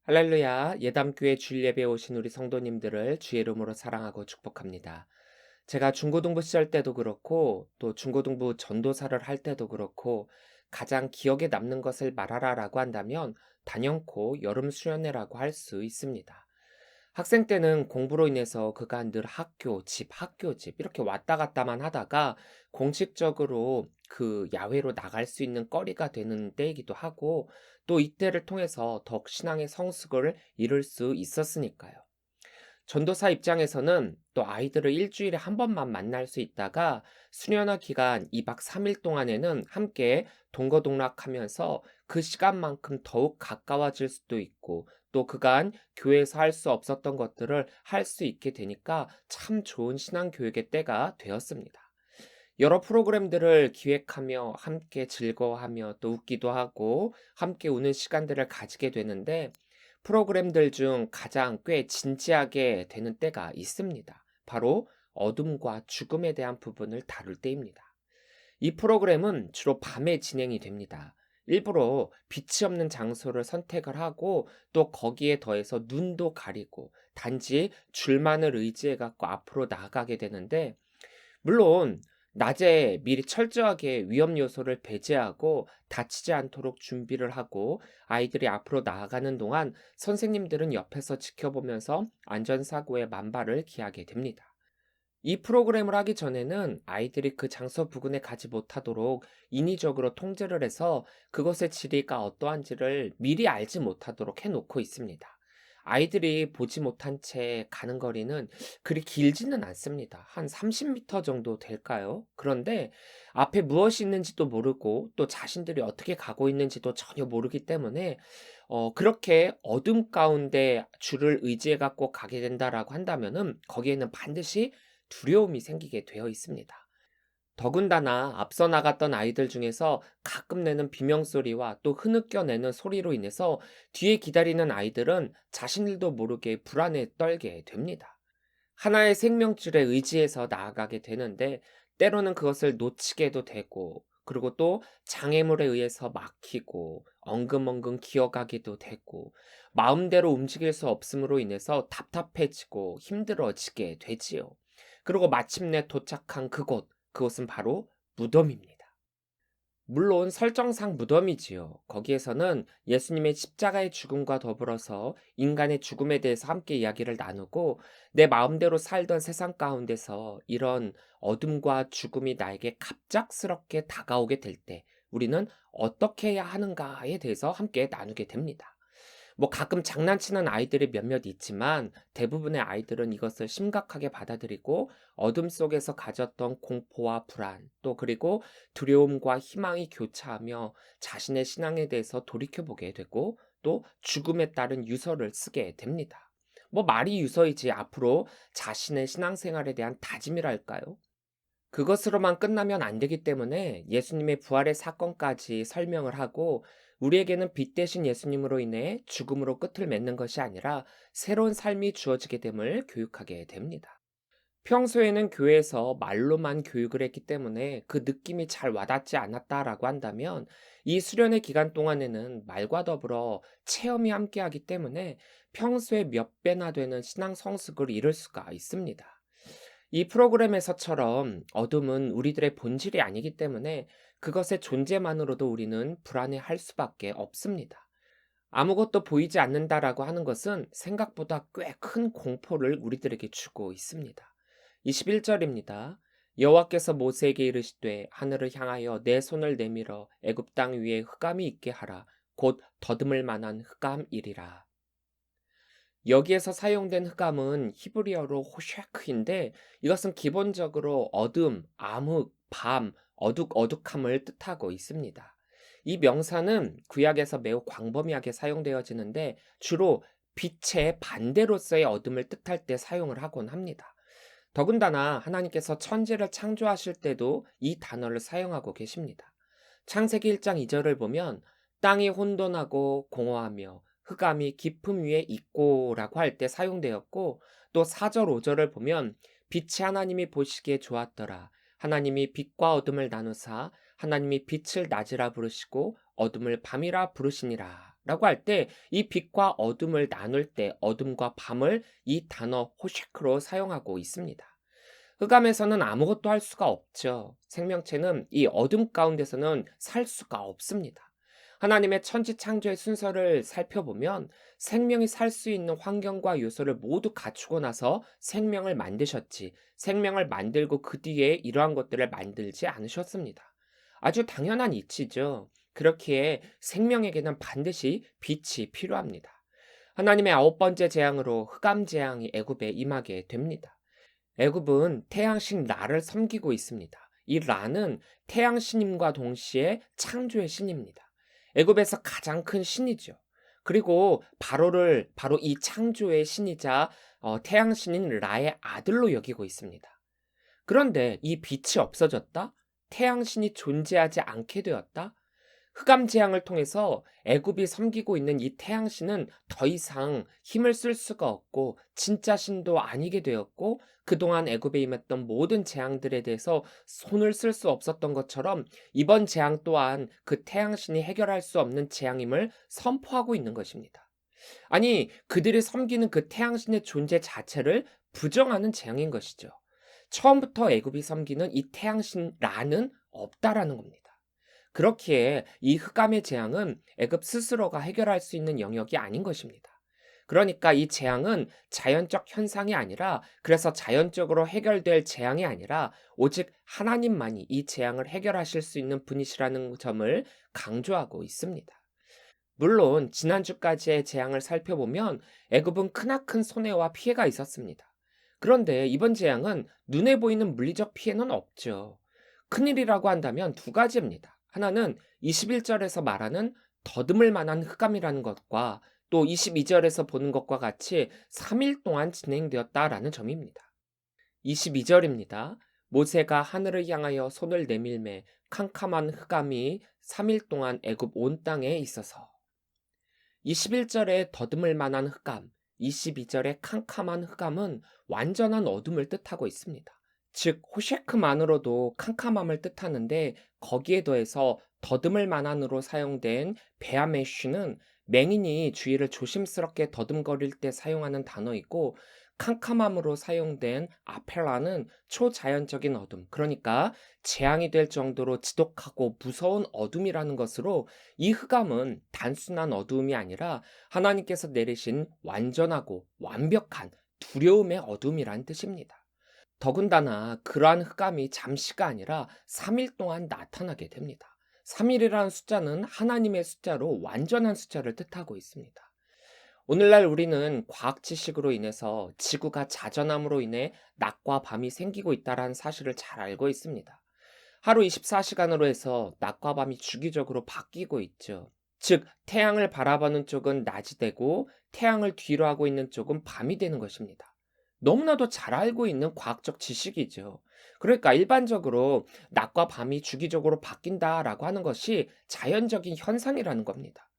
할렐루야, 예담교회 주일 예배에 오신 우리 성도님들을 주의 이름으로 사랑하고 축복합니다. 제가 중고등부 시절 때도 그렇고 또 중고등부 전도사를 할 때도 그렇고 가장 기억에 남는 것을 말하라라고 한다면 단연코 여름 수련회라고 할 수 있습니다. 학생 때는 공부로 인해서 그간 늘 학교, 집, 학교, 집 이렇게 왔다 갔다만 하다가 공식적으로 그 야외로 나갈 수 있는 거리가 되는 때이기도 하고 또 이때를 통해서 더욱 신앙의 성숙을 이룰 수 있었으니까요. 전도사 입장에서는 또 아이들을 일주일에 한 번만 만날 수 있다가 수련회 기간 2박 3일 동안에는 함께 동거동락하면서 그 시간만큼 더욱 가까워질 수도 있고 또 그간 교회에서 할 수 없었던 것들을 할 수 있게 되니까 참 좋은 신앙 교육의 때가 되었습니다. 여러 프로그램들을 기획하며 함께 즐거워하며 또 웃기도 하고 함께 우는 시간들을 가지게 되는데 프로그램들 중 가장 꽤 진지하게 되는 때가 있습니다. 바로 어둠과 죽음에 대한 부분을 다룰 때입니다. 이 프로그램은 주로 밤에 진행이 됩니다. 일부러 빛이 없는 장소를 선택을 하고 또 거기에 더해서 눈도 가리고 단지 줄만을 의지해 갖고 앞으로 나아가게 되는데 물론 낮에 미리 철저하게 위험 요소를 배제하고 다치지 않도록 준비를 하고 아이들이 앞으로 나아가는 동안 선생님들은 옆에서 지켜보면서 안전사고의 만발을 기하게 됩니다. 이 프로그램을 하기 전에는 아이들이 그 장소 부근에 가지 못하도록 인위적으로 통제를 해서 그것의 지리가 어떠한지를 미리 알지 못하도록 해놓고 있습니다. 아이들이 보지 못한 채 가는 거리는 그리 길지는 않습니다. 한 30m 정도 될까요? 그런데 앞에 무엇이 있는지도 모르고 또 자신들이 어떻게 가고 있는지도 전혀 모르기 때문에 그렇게 어둠 가운데 주를 의지해 갖고 가게 된다라고 한다면은 거기에는 반드시 두려움이 생기게 되어 있습니다. 더군다나 앞서 나갔던 아이들 중에서 가끔 내는 비명소리와 또 흐느껴내는 소리로 인해서 뒤에 기다리는 아이들은 자신들도 모르게 불안에 떨게 됩니다. 하나의 생명줄에 의지해서 나아가게 되는데 때로는 그것을 놓치게도 되고 그리고 또 장애물에 의해서 막히고 엉금엉금 기어가기도 되고 마음대로 움직일 수 없음으로 인해서 답답해지고 힘들어지게 되지요. 그리고 마침내 도착한 그곳은 바로 무덤입니다. 물론 설정상 무덤이지요. 거기에서는 예수님의 십자가의 죽음과 더불어서 인간의 죽음에 대해서 함께 이야기를 나누고 내 마음대로 살던 세상 가운데서 이런 어둠과 죽음이 나에게 갑작스럽게 다가오게 될 때 우리는 어떻게 해야 하는가에 대해서 함께 나누게 됩니다. 뭐 가끔 장난치는 아이들이 몇몇 있지만 대부분의 아이들은 이것을 심각하게 받아들이고 어둠 속에서 가졌던 공포와 불안 또 그리고 두려움과 희망이 교차하며 자신의 신앙에 대해서 돌이켜보게 되고 또 죽음에 따른 유서를 쓰게 됩니다. 뭐 말이 유서이지 앞으로 자신의 신앙생활에 대한 다짐이랄까요? 그것으로만 끝나면 안 되기 때문에 예수님의 부활의 사건까지 설명을 하고 우리에게는 빛 대신 예수님으로 인해 죽음으로 끝을 맺는 것이 아니라 새로운 삶이 주어지게 됨을 교육하게 됩니다. 평소에는 교회에서 말로만 교육을 했기 때문에 그 느낌이 잘 와닿지 않았다라고 한다면 이 수련의 기간 동안에는 말과 더불어 체험이 함께하기 때문에 평소에 몇 배나 되는 신앙 성숙을 이룰 수가 있습니다. 이 프로그램에서처럼 어둠은 우리들의 본질이 아니기 때문에 그것의 존재만으로도 우리는 불안해할 수밖에 없습니다. 아무것도 보이지 않는다라고 하는 것은 생각보다 꽤 큰 공포를 우리들에게 주고 있습니다. 21절입니다. 여호와께서 모세에게 이르시되 하늘을 향하여 내 손을 내밀어 애굽 땅 위에 흑암이 있게 하라. 곧 더듬을 만한 흑암이리라. 여기에서 사용된 흑암은 히브리어로 호샤크인데 이것은 기본적으로 어둠, 암흑, 밤, 어둑어둑함을 뜻하고 있습니다. 이 명사는 구약에서 매우 광범위하게 사용되어지는데 주로 빛의 반대로서의 어둠을 뜻할 때 사용을 하곤 합니다. 더군다나 하나님께서 천지를 창조하실 때도 이 단어를 사용하고 계십니다. 창세기 1장 2절을 보면 땅이 혼돈하고 공허하며 흑암이 깊음 위에 있고라고 할 때 사용되었고 또 4절 5절을 보면 빛이 하나님이 보시기에 좋았더라. 하나님이 빛과 어둠을 나누사 하나님이 빛을 낮이라 부르시고 어둠을 밤이라 부르시니라 라고 할 때 이 빛과 어둠을 나눌 때 어둠과 밤을 이 단어 호셰크로 사용하고 있습니다. 흑암에서는 아무것도 할 수가 없죠. 생명체는 이 어둠 가운데서는 살 수가 없습니다. 하나님의 천지 창조의 순서를 살펴보면 생명이 살 수 있는 환경과 요소를 모두 갖추고 나서 생명을 만드셨지, 생명을 만들고 그 뒤에 이러한 것들을 만들지 않으셨습니다. 아주 당연한 이치죠. 그렇기에 생명에게는 반드시 빛이 필요합니다. 하나님의 아홉 번째 재앙으로 흑암 재앙이 애굽에 임하게 됩니다. 애굽은 태양신 라를 섬기고 있습니다. 이 라는 태양신임과 동시에 창조의 신입니다. 애굽에서 가장 큰 신이죠. 그리고 바로 이 창조의 신이자 태양신인 라의 아들로 여기고 있습니다. 그런데 이 빛이 없어졌다? 태양신이 존재하지 않게 되었다? 흑암 재앙을 통해서 애굽이 섬기고 있는 이 태양신은 더 이상 힘을 쓸 수가 없고 진짜 신도 아니게 되었고 그동안 애굽에 임했던 모든 재앙들에 대해서 손을 쓸 수 없었던 것처럼 이번 재앙 또한 그 태양신이 해결할 수 없는 재앙임을 선포하고 있는 것입니다. 아니, 그들이 섬기는 그 태양신의 존재 자체를 부정하는 재앙인 것이죠. 처음부터 애굽이 섬기는 이 태양신 라는 없다라는 겁니다. 그렇기에 이 흑암의 재앙은 애굽 스스로가 해결할 수 있는 영역이 아닌 것입니다. 그러니까 이 재앙은 자연적 현상이 아니라, 그래서 자연적으로 해결될 재앙이 아니라 오직 하나님만이 이 재앙을 해결하실 수 있는 분이시라는 점을 강조하고 있습니다. 물론 지난주까지의 재앙을 살펴보면 애굽은 크나큰 손해와 피해가 있었습니다. 그런데 이번 재앙은 눈에 보이는 물리적 피해는 없죠. 큰일이라고 한다면 두 가지입니다. 하나는 21절에서 말하는 더듬을 만한 흑암이라는 것과 또 22절에서 보는 것과 같이 3일 동안 진행되었다라는 점입니다. 22절입니다. 모세가 하늘을 향하여 손을 내밀매 캄캄한 흑암이 3일 동안 애굽 온 땅에 있어서. 21절에 더듬을 만한 흑암, 22절에 캄캄한 흑암은 완전한 어둠을 뜻하고 있습니다. 즉 호셰크만으로도 캄캄함을 뜻하는데 거기에 더해서 더듬을 만한으로 사용된 베아메쉬는 맹인이 주위를 조심스럽게 더듬거릴 때 사용하는 단어이고 캄캄함으로 사용된 아펠라는 초자연적인 어둠, 그러니까 재앙이 될 정도로 지독하고 무서운 어둠이라는 것으로 이 흑암은 단순한 어두움이 아니라 하나님께서 내리신 완전하고 완벽한 두려움의 어둠이란 뜻입니다. 더군다나 그러한 흑암이 잠시가 아니라 3일 동안 나타나게 됩니다. 3일이라는 숫자는 하나님의 숫자로 완전한 숫자를 뜻하고 있습니다. 오늘날 우리는 과학 지식으로 인해서 지구가 자전함으로 인해 낮과 밤이 생기고 있다는 사실을 잘 알고 있습니다. 하루 24시간으로 해서 낮과 밤이 주기적으로 바뀌고 있죠. 즉, 태양을 바라보는 쪽은 낮이 되고 태양을 뒤로 하고 있는 쪽은 밤이 되는 것입니다. 너무나도 잘 알고 있는 과학적 지식이죠. 그러니까 일반적으로 낮과 밤이 주기적으로 바뀐다라고 하는 것이 자연적인 현상이라는 겁니다.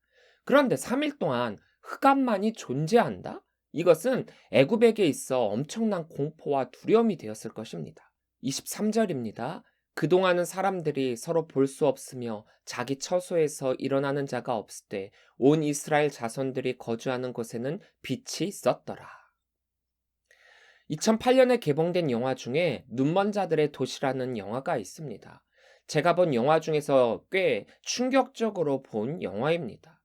그런데 3일 동안 흑암만이 존재한다? 이것은 애굽에게 있어 엄청난 공포와 두려움이 되었을 것입니다. 23절입니다. 그동안은 사람들이 서로 볼 수 없으며 자기 처소에서 일어나는 자가 없을 때 온 이스라엘 자손들이 거주하는 곳에는 빛이 있었더라. 2008년에 개봉된 영화 중에 눈먼 자들의 도시라는 영화가 있습니다. 제가 본 영화 중에서 꽤 충격적으로 본 영화입니다.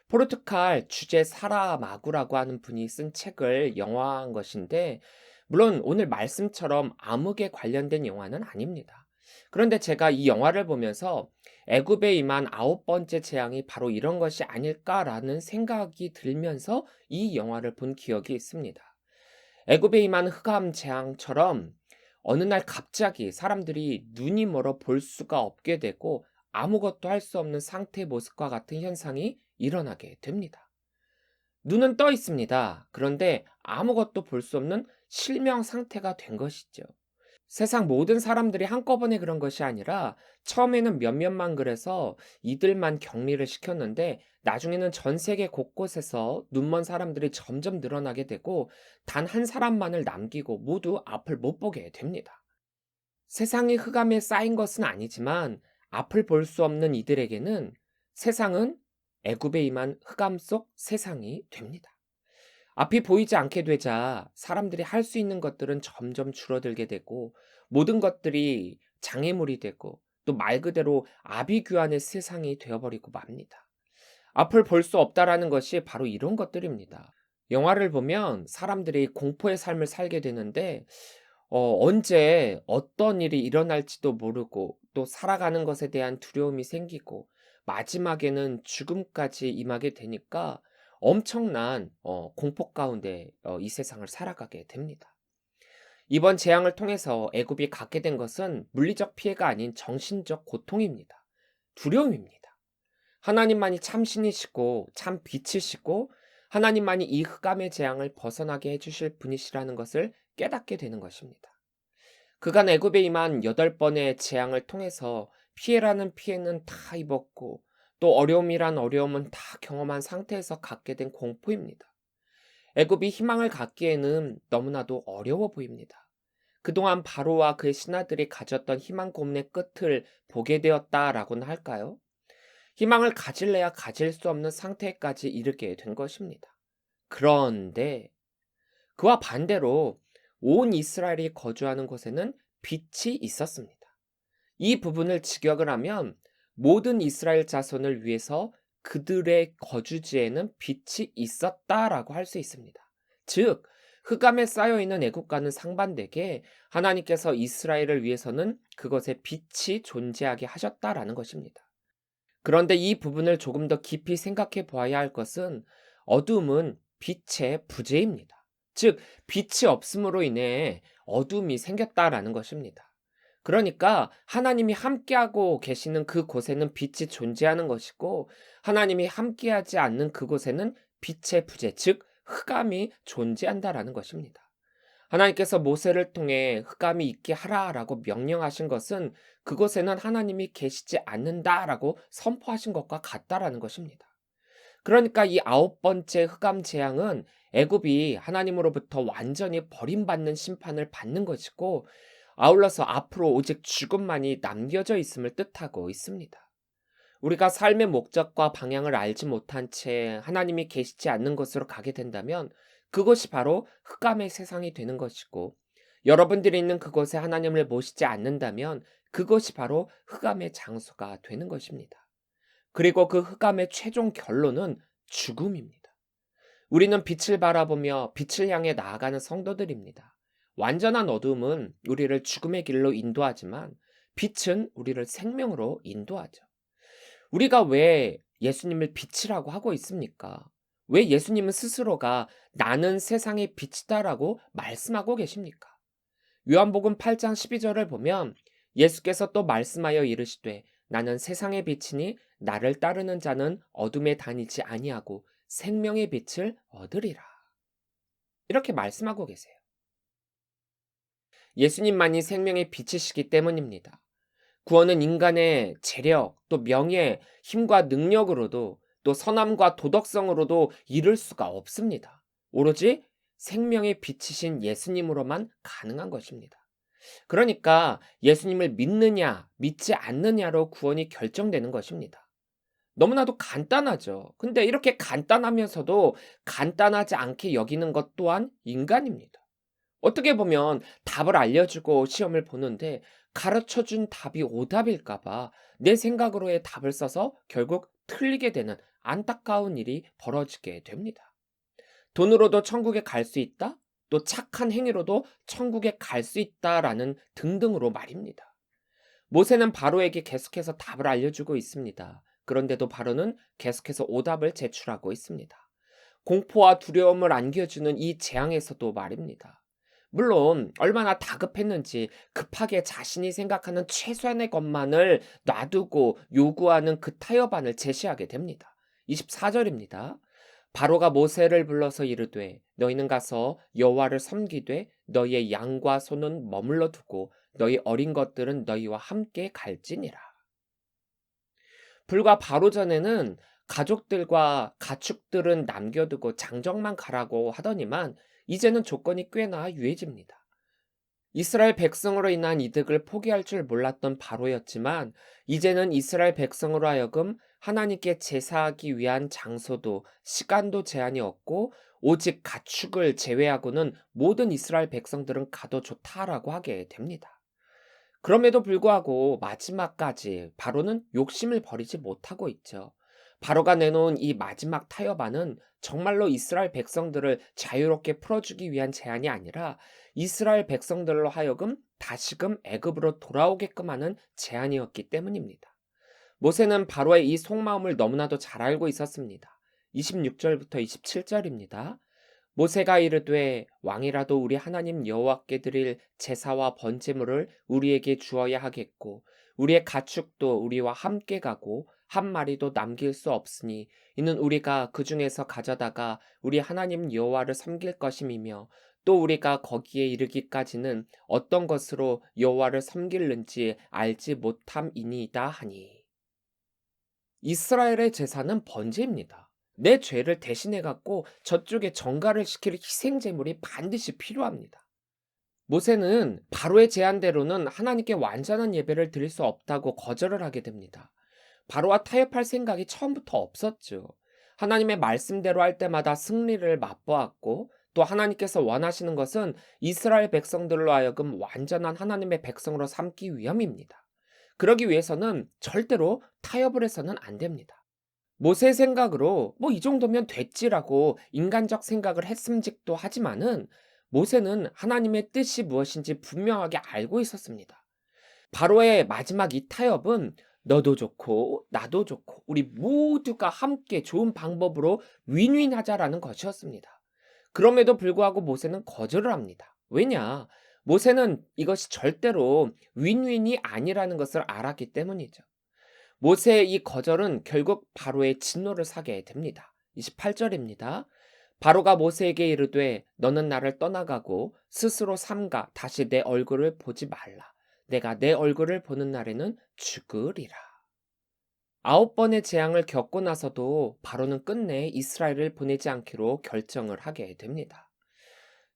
포르투갈 주제 사라마구라고 하는 분이 쓴 책을 영화한 것인데, 물론 오늘 말씀처럼 암흑에 관련된 영화는 아닙니다. 그런데 제가 이 영화를 보면서 애굽에 임한 아홉 번째 재앙이 바로 이런 것이 아닐까라는 생각이 들면서 이 영화를 본 기억이 있습니다. 애굽에 임한 흑암 재앙처럼 어느 날 갑자기 사람들이 눈이 멀어 볼 수가 없게 되고 아무것도 할 수 없는 상태의 모습과 같은 현상이 일어나게 됩니다. 눈은 떠 있습니다. 그런데 아무것도 볼 수 없는 실명 상태가 된 것이죠. 세상 모든 사람들이 한꺼번에 그런 것이 아니라 처음에는 몇몇만 그래서 이들만 격리를 시켰는데 나중에는 전 세계 곳곳에서 눈먼 사람들이 점점 늘어나게 되고 단 한 사람만을 남기고 모두 앞을 못 보게 됩니다. 세상이 흑암에 쌓인 것은 아니지만 앞을 볼 수 없는 이들에게는 세상은 애굽에 임한 흑암 속 세상이 됩니다. 앞이 보이지 않게 되자 사람들이 할 수 있는 것들은 점점 줄어들게 되고 모든 것들이 장애물이 되고 또 말 그대로 아비규환의 세상이 되어버리고 맙니다. 앞을 볼 수 없다라는 것이 바로 이런 것들입니다. 영화를 보면 사람들이 공포의 삶을 살게 되는데 언제 어떤 일이 일어날지도 모르고 또 살아가는 것에 대한 두려움이 생기고 마지막에는 죽음까지 임하게 되니까 엄청난 공포 가운데 이 세상을 살아가게 됩니다. 이번 재앙을 통해서 애굽이 갖게 된 것은 물리적 피해가 아닌 정신적 고통입니다. 두려움입니다. 하나님만이 참 신이시고 참 빛이시고 하나님만이 이 흑암의 재앙을 벗어나게 해주실 분이시라는 것을 깨닫게 되는 것입니다. 그간 애굽에 임한 8번의 재앙을 통해서 피해라는 피해는 다 입었고 또 어려움이란 어려움은 다 경험한 상태에서 갖게 된 공포입니다. 애굽이 희망을 갖기에는 너무나도 어려워 보입니다. 그동안 바로와 그의 신하들이 가졌던 희망 고문의 끝을 보게 되었다라고는 할까요? 희망을 가질래야 가질 수 없는 상태까지 이르게 된 것입니다. 그런데 그와 반대로 온 이스라엘이 거주하는 곳에는 빛이 있었습니다. 이 부분을 직역을 하면 모든 이스라엘 자손을 위해서 그들의 거주지에는 빛이 있었다라고 할 수 있습니다. 즉, 흑암에 쌓여있는 애국과는 상반되게 하나님께서 이스라엘을 위해서는 그것에 빛이 존재하게 하셨다라는 것입니다. 그런데 이 부분을 조금 더 깊이 생각해 보아야 할 것은 어둠은 빛의 부재입니다. 즉, 빛이 없음으로 인해 어둠이 생겼다라는 것입니다. 그러니까 하나님이 함께하고 계시는 그곳에는 빛이 존재하는 것이고 하나님이 함께하지 않는 그곳에는 빛의 부재, 즉 흑암이 존재한다라는 것입니다. 하나님께서 모세를 통해 흑암이 있게 하라라고 명령하신 것은 그곳에는 하나님이 계시지 않는다라고 선포하신 것과 같다라는 것입니다. 그러니까 이 9번째 흑암 재앙은 애굽이 하나님으로부터 완전히 버림받는 심판을 받는 것이고 아울러서 앞으로 오직 죽음만이 남겨져 있음을 뜻하고 있습니다. 우리가 삶의 목적과 방향을 알지 못한 채 하나님이 계시지 않는 곳으로 가게 된다면 그것이 바로 흑암의 세상이 되는 것이고 여러분들이 있는 그곳에 하나님을 모시지 않는다면 그것이 바로 흑암의 장소가 되는 것입니다. 그리고 그 흑암의 최종 결론은 죽음입니다. 우리는 빛을 바라보며 빛을 향해 나아가는 성도들입니다. 완전한 어둠은 우리를 죽음의 길로 인도하지만 빛은 우리를 생명으로 인도하죠. 우리가 왜 예수님을 빛이라고 하고 있습니까? 왜 예수님은 스스로가 나는 세상의 빛이다라고 말씀하고 계십니까? 요한복음 8장 12절을 보면 예수께서 또 말씀하여 이르시되 나는 세상의 빛이니 나를 따르는 자는 어둠에 다니지 아니하고 생명의 빛을 얻으리라. 이렇게 말씀하고 계세요. 예수님만이 생명의 빛이시기 때문입니다. 구원은 인간의 재력, 또 명예, 힘과 능력으로도 또 선함과 도덕성으로도 이룰 수가 없습니다. 오로지 생명의 빛이신 예수님으로만 가능한 것입니다. 그러니까 예수님을 믿느냐, 믿지 않느냐로 구원이 결정되는 것입니다. 너무나도 간단하죠. 근데 이렇게 간단하면서도 간단하지 않게 여기는 것 또한 인간입니다. 어떻게 보면 답을 알려주고 시험을 보는데 가르쳐준 답이 오답일까봐 내 생각으로의 답을 써서 결국 틀리게 되는 안타까운 일이 벌어지게 됩니다. 돈으로도 천국에 갈 수 있다? 또 착한 행위로도 천국에 갈 수 있다라는 등등으로 말입니다. 모세는 바로에게 계속해서 답을 알려주고 있습니다. 그런데도 바로는 계속해서 오답을 제출하고 있습니다. 공포와 두려움을 안겨주는 이 재앙에서도 말입니다. 물론 얼마나 다급했는지 급하게 자신이 생각하는 최소한의 것만을 놔두고 요구하는 그 타협안을 제시하게 됩니다. 24절입니다. 바로가 모세를 불러서 이르되 너희는 가서 여호와를 섬기되 너희의 양과 소는 머물러 두고 너희 어린 것들은 너희와 함께 갈지니라. 불과 바로 전에는 가족들과 가축들은 남겨두고 장정만 가라고 하더니만 이제는 조건이 꽤나 유해집니다. 이스라엘 백성으로 인한 이득을 포기할 줄 몰랐던 바로였지만 이제는 이스라엘 백성으로 하여금 하나님께 제사하기 위한 장소도 시간도 제한이 없고 오직 가축을 제외하고는 모든 이스라엘 백성들은 가도 좋다라고 하게 됩니다. 그럼에도 불구하고 마지막까지 바로는 욕심을 버리지 못하고 있죠. 바로가 내놓은 이 마지막 타협안은 정말로 이스라엘 백성들을 자유롭게 풀어주기 위한 제안이 아니라 이스라엘 백성들로 하여금 다시금 애굽으로 돌아오게끔 하는 제안이었기 때문입니다. 모세는 바로의 이 속마음을 너무나도 잘 알고 있었습니다. 26절부터 27절입니다. 모세가 이르되 왕이라도 우리 하나님 여호와께 드릴 제사와 번제물을 우리에게 주어야 하겠고 우리의 가축도 우리와 함께 가고 한 마리도 남길 수 없으니 이는 우리가 그 중에서 가져다가 우리 하나님 여호와를 섬길 것임이며 또 우리가 거기에 이르기까지는 어떤 것으로 여호와를 섬길는지 알지 못함이니이다 하니. 이스라엘의 제사는 번제입니다. 내 죄를 대신해 갖고 저쪽에 전가를 시킬 희생 제물이 반드시 필요합니다. 모세는 바로의 제안대로는 하나님께 완전한 예배를 드릴 수 없다고 거절을 하게 됩니다. 바로와 타협할 생각이 처음부터 없었죠. 하나님의 말씀대로 할 때마다 승리를 맛보았고 또 하나님께서 원하시는 것은 이스라엘 백성들로 하여금 완전한 하나님의 백성으로 삼기 위함입니다. 그러기 위해서는 절대로 타협을 해서는 안 됩니다. 모세의 생각으로 뭐 이 정도면 됐지라고 인간적 생각을 했음직도 하지만은 모세는 하나님의 뜻이 무엇인지 분명하게 알고 있었습니다. 바로의 마지막 이 타협은 너도 좋고 나도 좋고 우리 모두가 함께 좋은 방법으로 윈윈하자라는 것이었습니다. 그럼에도 불구하고 모세는 거절을 합니다. 왜냐? 모세는 이것이 절대로 윈윈이 아니라는 것을 알았기 때문이죠. 모세의 이 거절은 결국 바로의 진노를 사게 됩니다. 28절입니다. 바로가 모세에게 이르되 너는 나를 떠나가고 스스로 삼가 다시 내 얼굴을 보지 말라. 내가 내 얼굴을 보는 날에는 죽으리라. 9번의 재앙을 겪고 나서도 바로는 끝내 이스라엘을 보내지 않기로 결정을 하게 됩니다.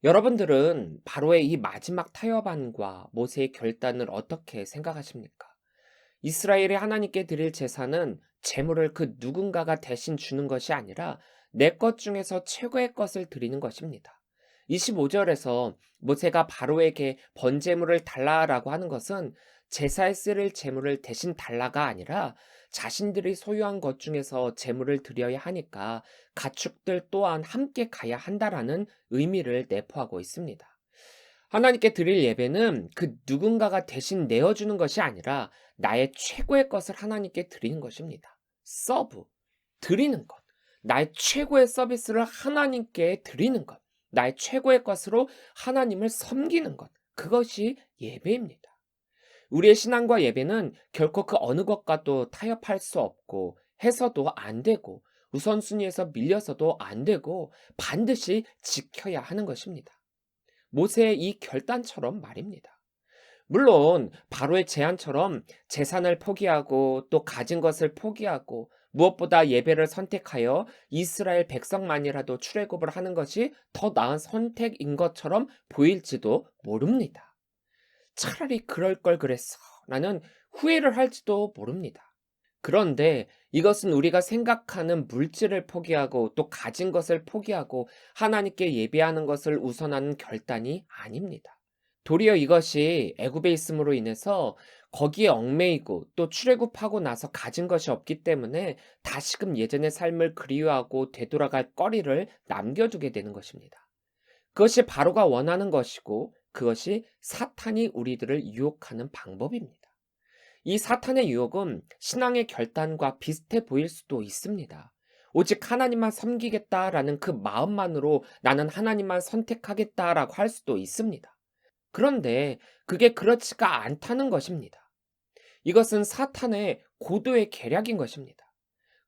여러분들은 바로의 이 마지막 타협안과 모세의 결단을 어떻게 생각하십니까? 이스라엘이 하나님께 드릴 제사는 제물을 그 누군가가 대신 주는 것이 아니라 내 것 중에서 최고의 것을 드리는 것입니다. 25절에서 모세가 바로에게 번제물을 달라라고 하는 것은 제사에 쓰일 제물을 대신 달라가 아니라 자신들이 소유한 것 중에서 제물을 드려야 하니까 가축들 또한 함께 가야 한다라는 의미를 내포하고 있습니다. 하나님께 드릴 예배는 그 누군가가 대신 내어주는 것이 아니라 나의 최고의 것을 하나님께 드리는 것입니다. 서브, 드리는 것. 나의 최고의 서비스를 하나님께 드리는 것. 나의 최고의 것으로 하나님을 섬기는 것. 그것이 예배입니다. 우리의 신앙과 예배는 결코 그 어느 것과도 타협할 수 없고 해서도 안 되고 우선순위에서 밀려서도 안 되고 반드시 지켜야 하는 것입니다. 모세의 이 결단처럼 말입니다. 물론 바로의 제안처럼 재산을 포기하고 또 가진 것을 포기하고 무엇보다 예배를 선택하여 이스라엘 백성만이라도 출애굽을 하는 것이 더 나은 선택인 것처럼 보일지도 모릅니다. 차라리 그럴 걸 그랬어 라는 후회를 할지도 모릅니다. 그런데 이것은 우리가 생각하는 물질을 포기하고 또 가진 것을 포기하고 하나님께 예배하는 것을 우선하는 결단이 아닙니다. 도리어 이것이 애굽에 있음으로 인해서 거기에 얽매이고 또 출애굽하고 나서 가진 것이 없기 때문에 다시금 예전의 삶을 그리워하고 되돌아갈 거리를 남겨두게 되는 것입니다. 그것이 바로가 원하는 것이고 그것이 사탄이 우리들을 유혹하는 방법입니다. 이 사탄의 유혹은 신앙의 결단과 비슷해 보일 수도 있습니다. 오직 하나님만 섬기겠다라는 그 마음만으로 나는 하나님만 선택하겠다라고 할 수도 있습니다. 그런데 그게 그렇지가 않다는 것입니다. 이것은 사탄의 고도의 계략인 것입니다.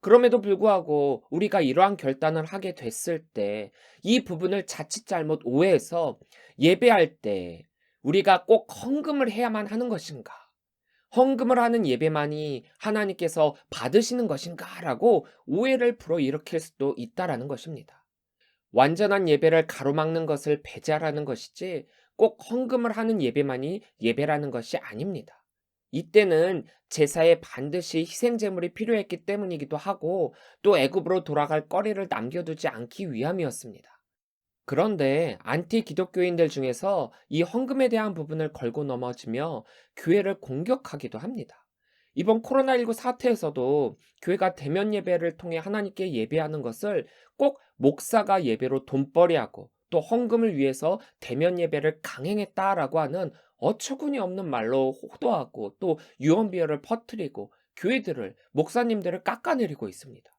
그럼에도 불구하고 우리가 이러한 결단을 하게 됐을 때 이 부분을 자칫 잘못 오해해서 예배할 때 우리가 꼭 헌금을 해야만 하는 것인가? 헌금을 하는 예배만이 하나님께서 받으시는 것인가라고 오해를 불어일으킬 수도 있다라는 것입니다. 완전한 예배를 가로막는 것을 배제하라는 것이지 꼭 헌금을 하는 예배만이 예배라는 것이 아닙니다. 이때는 제사에 반드시 희생 제물이 필요했기 때문이기도 하고 또 애굽으로 돌아갈 거리를 남겨두지 않기 위함이었습니다. 그런데 안티 기독교인들 중에서 이 헌금에 대한 부분을 걸고 넘어지며 교회를 공격하기도 합니다. 이번 코로나19 사태에서도 교회가 대면 예배를 통해 하나님께 예배하는 것을 꼭 목사가 예배로 돈벌이하고 또 헌금을 위해서 대면 예배를 강행했다라고 하는 어처구니 없는 말로 호도하고 또 유언비어를 퍼뜨리고 교회들을 목사님들을 깎아내리고 있습니다.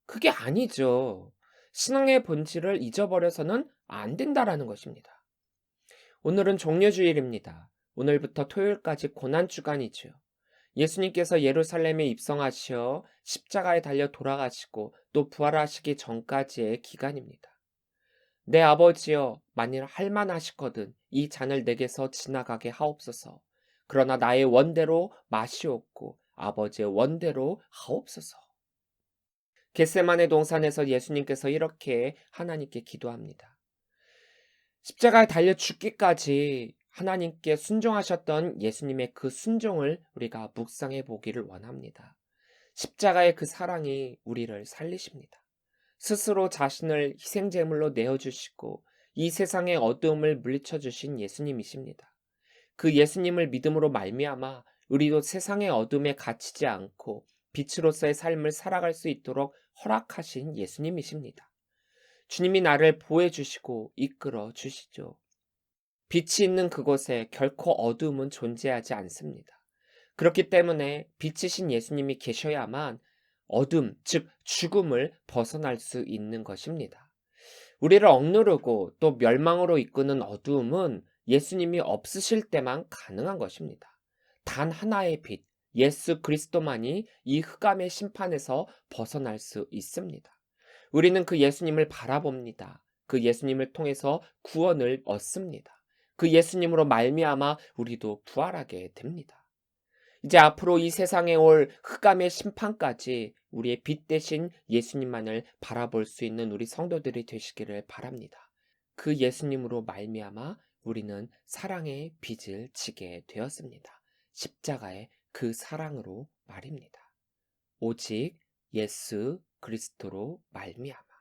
그게 아니죠. 신앙의 본질을 잊어버려서는 안 된다라는 것입니다. 오늘은 종려주일입니다. 오늘부터 토요일까지 고난주간이죠. 예수님께서 예루살렘에 입성하시어 십자가에 달려 돌아가시고 또 부활하시기 전까지의 기간입니다. 내 아버지여, 만일 할만하시거든 이 잔을 내게서 지나가게 하옵소서. 그러나 나의 원대로 마시옵고 아버지의 원대로 하옵소서. 겟세마네 동산에서 예수님께서 이렇게 하나님께 기도합니다. 십자가에 달려 죽기까지 하나님께 순종하셨던 예수님의 그 순종을 우리가 묵상해 보기를 원합니다. 십자가의 그 사랑이 우리를 살리십니다. 스스로 자신을 희생제물로 내어주시고 이 세상의 어두움을 물리쳐 주신 예수님이십니다. 그 예수님을 믿음으로 말미암아 우리도 세상의 어둠에 갇히지 않고 빛으로서의 삶을 살아갈 수 있도록 허락하신 예수님이십니다. 주님이 나를 보호해 주시고 이끌어 주시죠. 빛이 있는 그곳에 결코 어두움은 존재하지 않습니다. 그렇기 때문에 빛이신 예수님이 계셔야만 어둠, 즉 죽음을 벗어날 수 있는 것입니다. 우리를 억누르고 또 멸망으로 이끄는 어두움은 예수님이 없으실 때만 가능한 것입니다. 단 하나의 빛, 예수 그리스도만이 이 흑암의 심판에서 벗어날 수 있습니다. 우리는 그 예수님을 바라봅니다. 그 예수님을 통해서 구원을 얻습니다. 그 예수님으로 말미암아 우리도 부활하게 됩니다. 이제 앞으로 이 세상에 올 흑암의 심판까지 우리의 빛 대신 예수님만을 바라볼 수 있는 우리 성도들이 되시기를 바랍니다. 그 예수님으로 말미암아 우리는 사랑의 빛을 지게 되었습니다. 십자가의 그 사랑으로 말입니다. 오직 예수 그리스도로 말미암아.